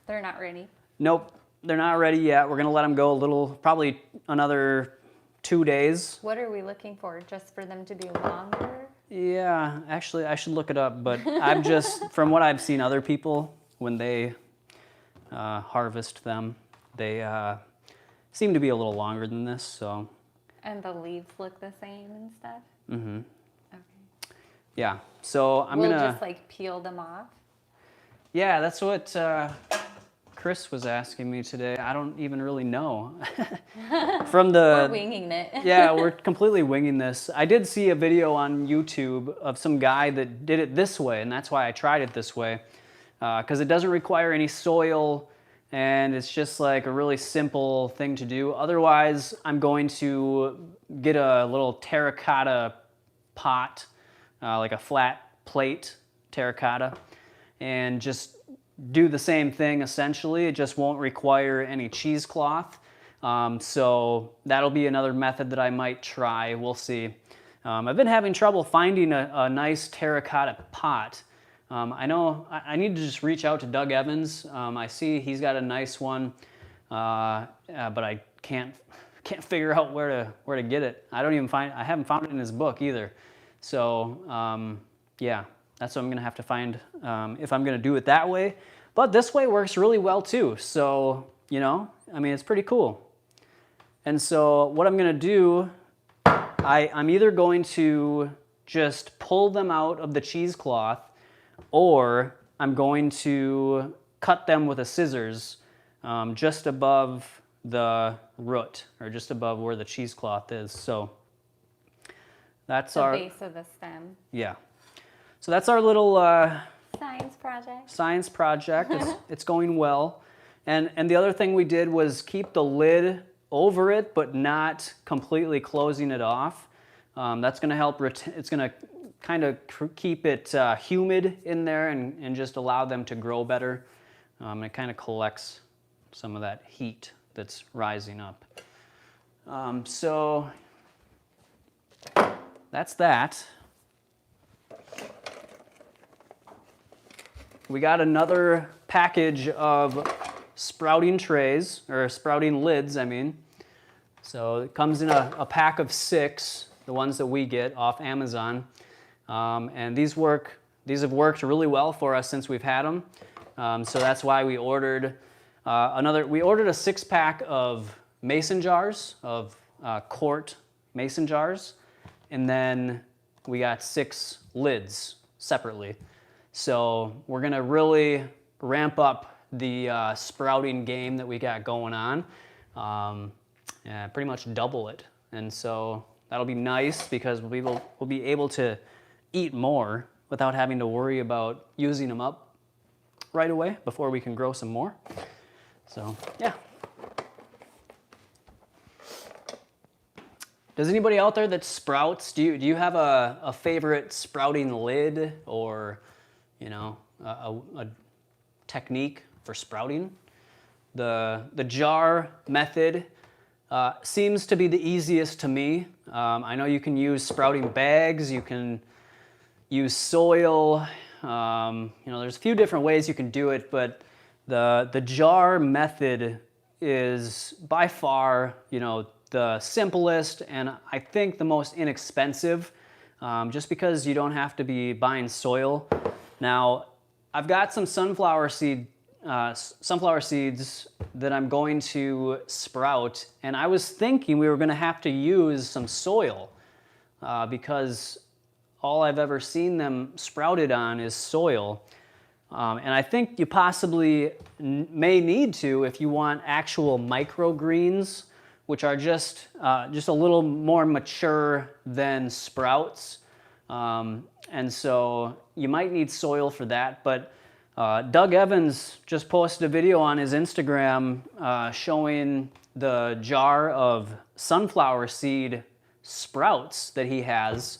They're not ready. Nope, they're not ready yet. We're gonna let them go a little, probably another 2 days. What are we looking for? Just for them to be longer? Yeah, actually I should look it up, but I'm just, from what I've seen other people, when they harvest them, they seem to be a little longer than this, so. And the leaves look the same and stuff? Mm-hmm. Okay. Yeah, so We'll just like peel them off? Yeah, that's what Chris was asking me today. I don't even really know. We're winging it. Yeah, we're completely winging this. I did see a video on YouTube of some guy that did it this way, and that's why I tried it this way. Because it doesn't require any soil, and it's just like a really simple thing to do. Otherwise, I'm going to get a little terracotta pot, like a flat plate terracotta, and just do the same thing essentially. It just won't require any cheesecloth. So that'll be another method that I might try. We'll see. I've been having trouble finding a nice terracotta pot. I know I need to just reach out to Doug Evans. I see he's got a nice one, but I can't figure out where to get it. I haven't found it in his book either. So yeah, that's what I'm gonna have to find if I'm gonna do it that way. But this way works really well too. So, you know, I mean, it's pretty cool. And so what I'm gonna do, I'm either going to just pull them out of the cheesecloth, or I'm going to cut them with a scissors just above the root, or just above where the cheesecloth is. So that's The our base of the stem. yeah. So that's our little Science project. It's going well. And the other thing we did was keep the lid over it, but not completely closing it off. That's going to help. It's going to kind of keep it humid in there and just allow them to grow better. It kind of collects some of that heat that's rising up. So that's that. We got another package of sprouting trays, or sprouting lids, I mean. So it comes in a pack of 6, the ones that we get off Amazon. And these have worked really well for us since we've had them. So that's why we ordered we ordered a 6-pack of mason jars, of quart mason jars. And then we got 6 lids separately. So we're gonna really ramp up the sprouting game that we got going on. Pretty much double it. And so that'll be nice because we'll be able to eat more without having to worry about using them up right away before we can grow some more. So yeah. Does anybody out there that sprouts, do you have a favorite sprouting lid, or you know, a technique for sprouting? The jar method seems to be the easiest to me. I know you can use sprouting bags, you can use soil, you know, there's a few different ways you can do it, but the jar method is by far, you know, the simplest and I think the most inexpensive, just because you don't have to be buying soil. Now, I've got some sunflower seeds that I'm going to sprout, and I was thinking we were going to have to use some soil because all I've ever seen them sprouted on is soil. And I think you possibly may need to if you want actual microgreens, which are just a little more mature than sprouts. And so you might need soil for that, but Doug Evans just posted a video on his Instagram showing the jar of sunflower seed sprouts that he has.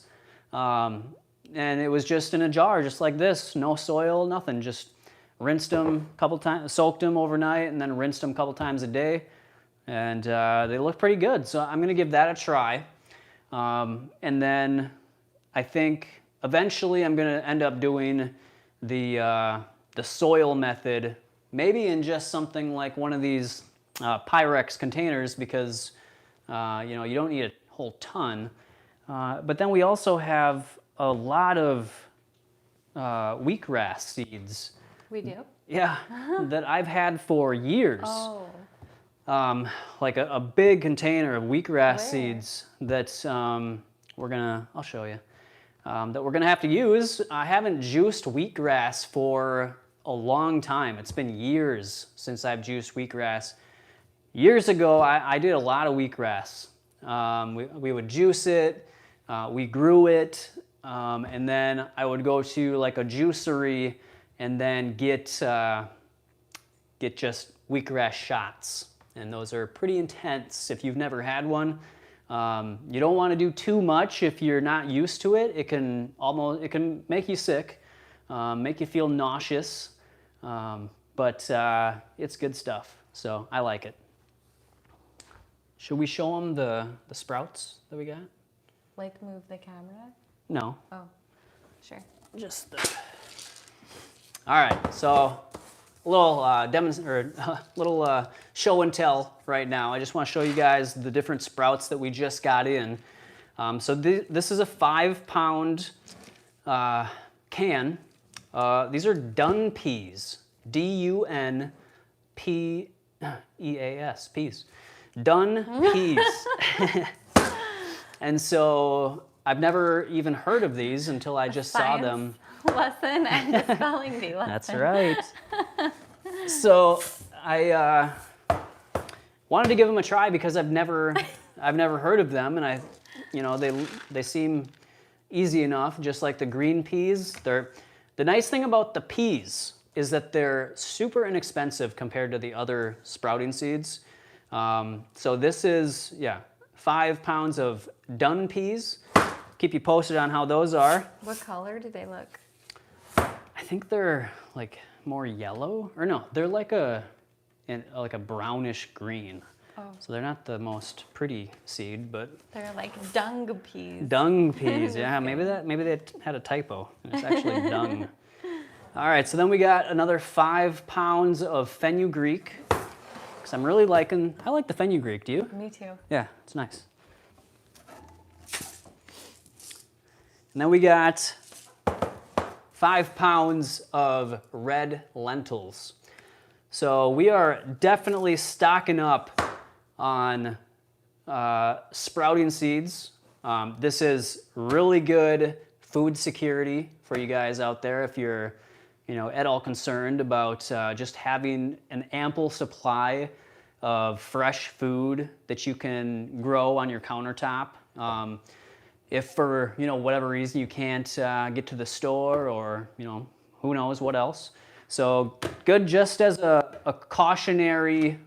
And it was just in a jar, just like this, no soil, nothing, just rinsed them a couple times, soaked them overnight, and then rinsed them a couple times a day. And they look pretty good, so I'm gonna give that a try. And then I think eventually I'm gonna end up doing the soil method, maybe in just something like one of these Pyrex containers, because you know, you don't need a whole ton. But then we also have a lot of wheatgrass seeds. We do? Yeah, that I've had for years. Oh. Like a big container of wheatgrass seeds that I'll show you, that we're gonna have to use. I haven't juiced wheatgrass for a long time. It's been years since I've juiced wheatgrass. Years ago, I did a lot of wheatgrass. We would juice it, we grew it, and then I would go to like a juicery and then get just wheatgrass shots. And those are pretty intense if you've never had one. You don't want to do too much if you're not used to it. It can make you sick, make you feel nauseous, but it's good stuff. So I like it. Should we show them the sprouts that we got? like move the camera? No. Oh, sure. Just. All right. So a little show and tell right now. I just want to show you guys the different sprouts that we just got in. So this is a 5-pound can. These are dun peas. D-U-N-P-E-A-S. Peas. Dun peas. And so I've never even heard of these until I just saw them. Lesson and the spelling bee lesson. That's right. So I wanted to give them a try because I've never heard of them, and they seem easy enough, just like the green peas. The nice thing about the peas is that they're super inexpensive compared to the other sprouting seeds. So this is 5 pounds of dun peas. Keep you posted on how those are. What color do they look? I think they're like more yellow, or no, they're like a brownish green. Oh. So they're not the most pretty seed, but they're like dung peas. Dung peas, yeah. Maybe they had a typo. It's actually dung. All right, so then we got another 5 pounds of fenugreek. Because I like the fenugreek. Do you? Me too. Yeah, it's nice. And then we got 5 pounds of red lentils. So we are definitely stocking up on sprouting seeds. This is really good food security for you guys out there if you're at all concerned about just having an ample supply of fresh food that you can grow on your countertop. If for whatever reason you can't get to the store, or who knows what else. So good just as a cautionary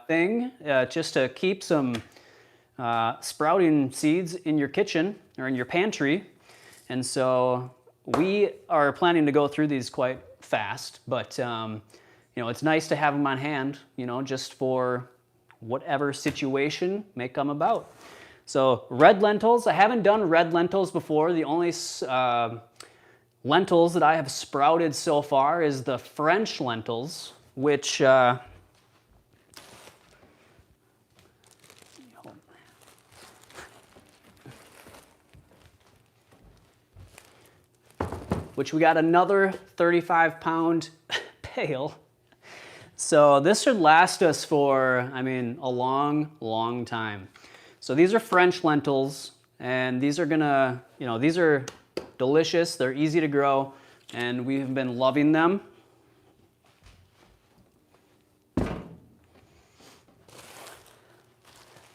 thing, just to keep some sprouting seeds in your kitchen or in your pantry. And so we are planning to go through these quite fast, but it's nice to have them on hand, just for whatever situation may come about. So red lentils, I haven't done red lentils before. The only lentils that I have sprouted so far is the French lentils, which we got another 35-pound pail. So this should last us for, a long, long time. So these are French lentils, and these are these are delicious. They're easy to grow, and we've been loving them.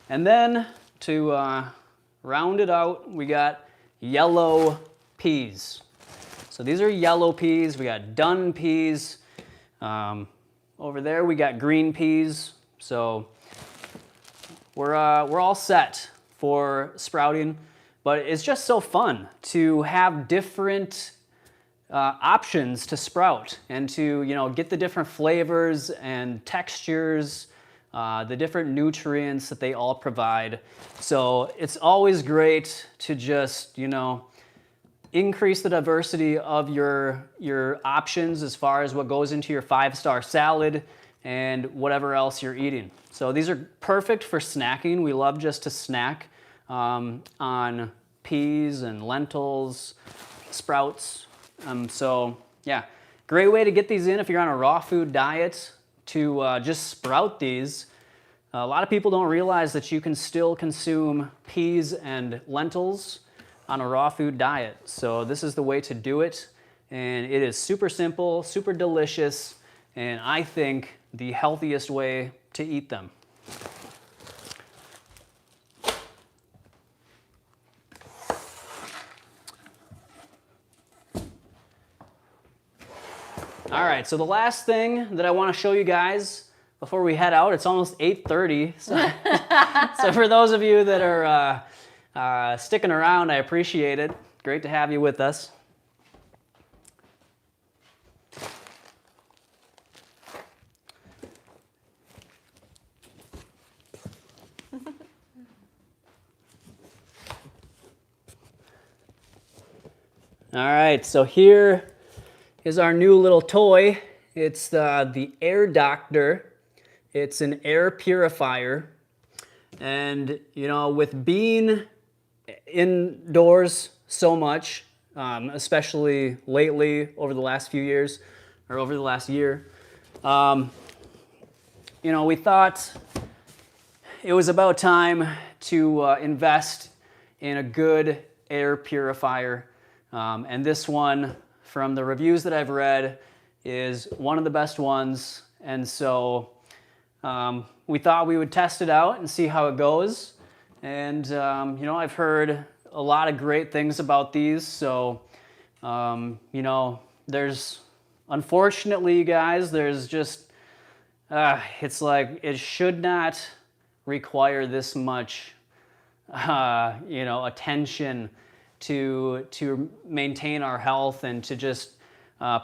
And then to round it out, we got yellow peas. So these are yellow peas. We got dun peas. Over there we got green peas. So we're all set for sprouting, but it's just so fun to have different options to sprout and to get the different flavors and textures, the different nutrients that they all provide. So it's always great to just increase the diversity of your options as far as what goes into your 5-star salad and whatever else you're eating. So these are perfect for snacking. We love just to snack on peas and lentils, sprouts. So yeah, great way to get these in if you're on a raw food diet, to just sprout these. A lot of people don't realize that you can still consume peas and lentils on a raw food diet. So this is the way to do it. And it is super simple, super delicious, and I think the healthiest way to eat them. All right, so the last thing that I want to show you guys before we head out, it's almost 8:30. So for those of you that are sticking around, I appreciate it. Great to have you with us. All right, so here is our new little toy. It's the Air Doctor. It's an air purifier. And, you know, with being indoors so much, especially lately over the last few years, or over the last year, you know, we thought it was about time to invest in a good air purifier. And this one, from the reviews that I've read, is one of the best ones. And so we thought we would test it out and see how it goes. And, you know, I've heard a lot of great things about these. So, you know, unfortunately, you guys, there's just, it's like it should not require this much, you know, attention to maintain our health and to just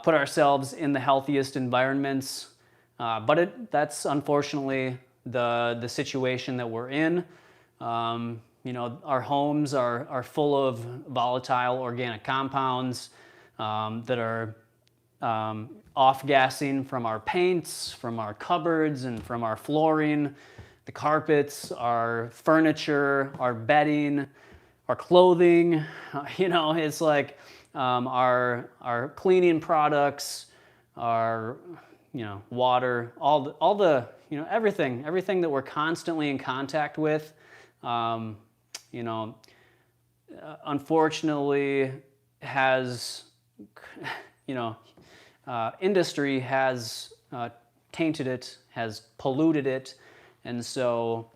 put ourselves in the healthiest environments. But that's unfortunately the situation that we're in. You know, our homes are full of volatile organic compounds that are off-gassing from our paints, from our cupboards, and from our flooring, the carpets, our furniture, our bedding, our clothing. You know, it's like our cleaning products, our, you know, water, all the you know, everything that we're constantly in contact with. You know, unfortunately, has, you know, industry has tainted it, has polluted it, and so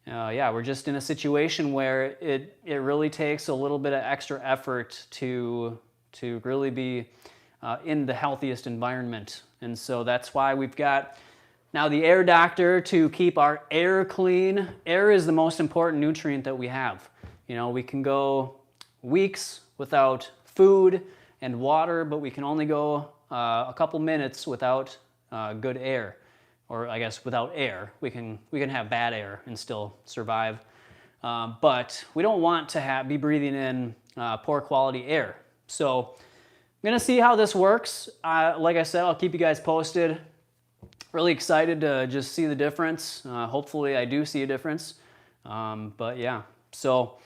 yeah, we're just in a situation where it really takes a little bit of extra effort to really be in the healthiest environment. And so that's why we've got now the Air Doctor to keep our air clean. Air is the most important nutrient that we have. You know, we can go weeks without food and water, but we can only go a couple minutes without good air. Or I guess without air. We can have bad air and still survive. But we don't want to be breathing in poor quality air. So I'm gonna see how this works. Like I said, I'll keep you guys posted. Really excited to just see the difference. Hopefully I do see a difference. But yeah, so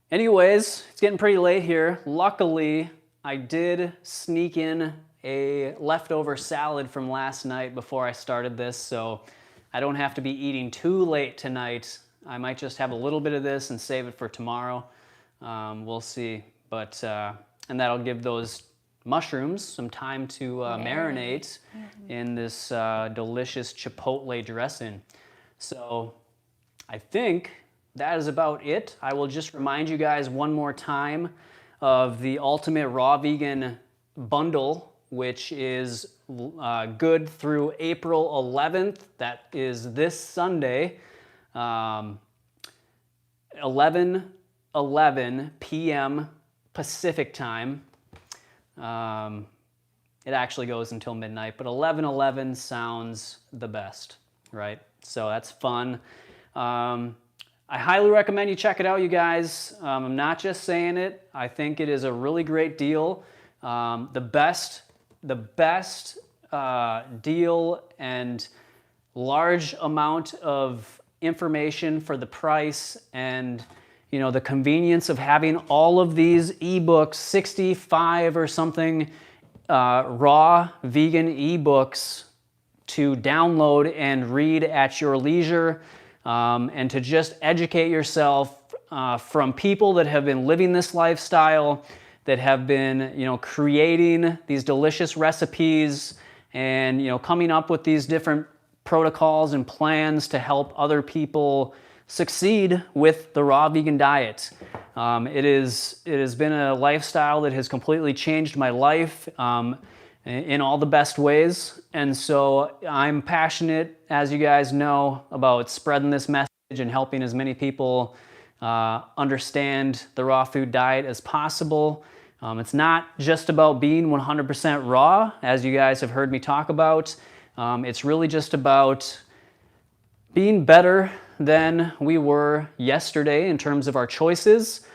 anyways, it's getting pretty late here. Luckily, I did sneak in a leftover salad from last night before I started this, so I don't have to be eating too late tonight. I might just have a little bit of this and save it for tomorrow. We'll see. But and that'll give those mushrooms some time to marinate in this delicious Chipotle dressing. So I think that is about it. I will just remind you guys one more time of the Ultimate Raw Vegan Bundle, which is good through April 11th. That is this Sunday, 11 p.m. Pacific time. It actually goes until midnight, but 11:11 sounds the best, right? So that's fun. I highly recommend you check it out, you guys. I'm not just saying it. I think it is a really great deal. The best deal and large amount of information for the price, and you know, the convenience of having all of these ebooks, 65 or something raw vegan ebooks to download and read at your leisure, and to just educate yourself from people that have been living this lifestyle, that have been, you know, creating these delicious recipes and, you know, coming up with these different protocols and plans to help other people succeed with the raw vegan diet. It has been a lifestyle that has completely changed my life in all the best ways. And so I'm passionate, as you guys know, about spreading this message and helping as many people understand the raw food diet as possible. It's not just about being 100% raw, as you guys have heard me talk about. It's really just about being better than we were yesterday in terms of our choices,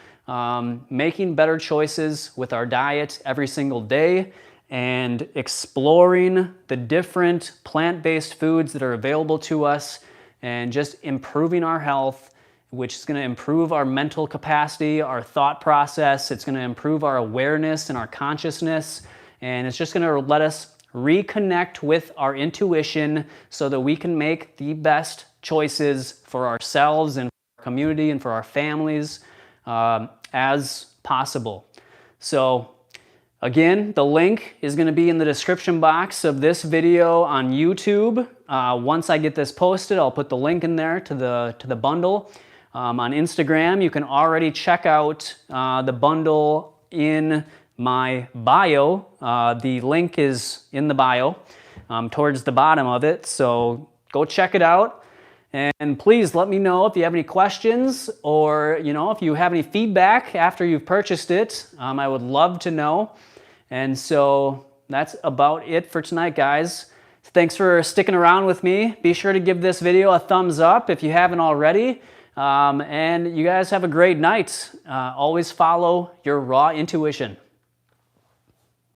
making better choices with our diet every single day and exploring the different plant-based foods that are available to us and just improving our health, which is going to improve our mental capacity, our thought process. It's going to improve our awareness and our consciousness, and it's just going to let us reconnect with our intuition so that we can make the best choices for ourselves and for our community and for our families as possible. So again, the link is going to be in the description box of this video on YouTube. Once I get this posted, I'll put the link in there to the bundle. On Instagram, you can already check out the bundle in my bio. The link is in the bio towards the bottom of it, so go check it out. And please let me know if you have any questions or if you have any feedback after you've purchased it. I would love to know. And so that's about it for tonight, guys. Thanks for sticking around with me. Be sure to give this video a thumbs up if you haven't already. And you guys have a great night. Always follow your raw intuition.